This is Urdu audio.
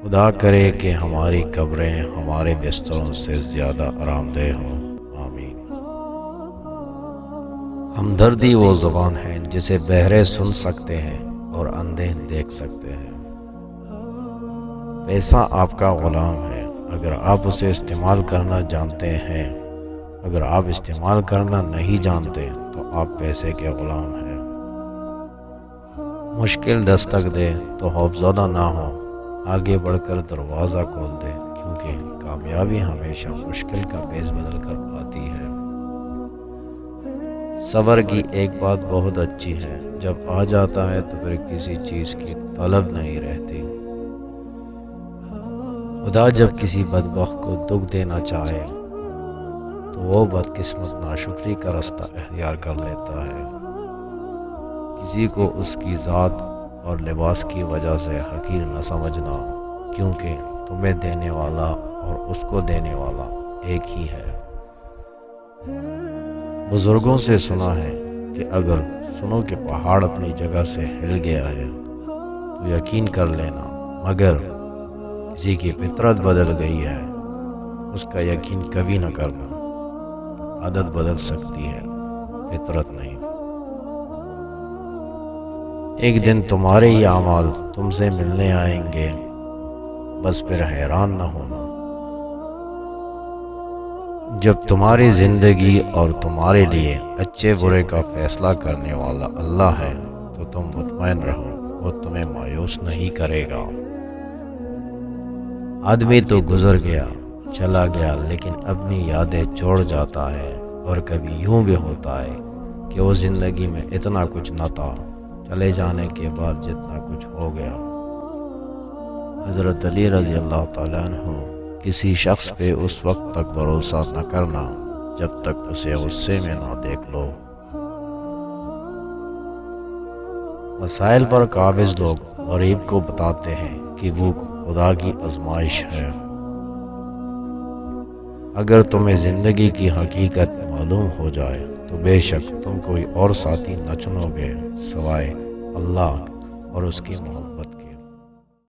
خدا کرے کہ ہماری قبریں ہمارے بستروں سے زیادہ آرام دہ ہوں، آمین۔ ہمدردی وہ زبان ہے جسے بہرے سن سکتے ہیں اور اندھے دیکھ سکتے ہیں۔ پیسہ آپ کا غلام ہے اگر آپ اسے استعمال کرنا جانتے ہیں، اگر آپ استعمال کرنا نہیں جانتے تو آپ پیسے کے غلام ہیں۔ مشکل دستک دے تو خوفزدہ نہ ہو، آگے بڑھ کر دروازہ کھول دے، کیونکہ کامیابی ہمیشہ مشکل کا بیز بدل کر آتی ہے۔ صبر کی ایک بات بہت اچھی ہے، جب آ جاتا ہے تو پھر کسی چیز کی طلب نہیں رہتی۔ خدا جب کسی بدبخت کو دکھ دینا چاہے تو وہ بدقسمت ناشکری کا رستہ اختیار کر لیتا ہے۔ کسی کو اس کی ذات اور لباس کی وجہ سے حقیر نہ سمجھنا، کیونکہ تمہیں دینے والا اور اس کو دینے والا ایک ہی ہے۔ بزرگوں سے سنا ہے کہ اگر سنو کہ پہاڑ اپنی جگہ سے ہل گیا ہے تو یقین کر لینا، مگر کسی کی فطرت بدل گئی ہے اس کا یقین کبھی نہ کرنا۔ عادت بدل سکتی ہے، فطرت نہیں۔ ایک دن تمہارے ہی اعمال تم سے ملنے آئیں گے، بس پھر حیران نہ ہونا۔ جب تمہاری زندگی اور تمہارے لیے اچھے برے کا فیصلہ کرنے والا اللہ ہے تو تم مطمئن رہو، وہ تمہیں مایوس نہیں کرے گا۔ آدمی تو گزر گیا، چلا گیا، لیکن اپنی یادیں چھوڑ جاتا ہے، اور کبھی یوں بھی ہوتا ہے کہ وہ زندگی میں اتنا کچھ نہ تھا، چلے جانے کے بعد جتنا کچھ ہو گیا۔ حضرت علی رضی اللہ تعالیٰ عنہ: کسی شخص پہ اس وقت تک بھروسہ نہ کرنا جب تک اسے غصے میں نہ دیکھ لو۔ مسائل پر قابض لوگ غریب کو بتاتے ہیں کہ وہ خدا کی آزمائش ہے۔ اگر تمہیں زندگی کی حقیقت معلوم ہو جائے تو بے شک تم کوئی اور ساتھی نہ چنو گے سوائے اللہ اور اس کی محبت۔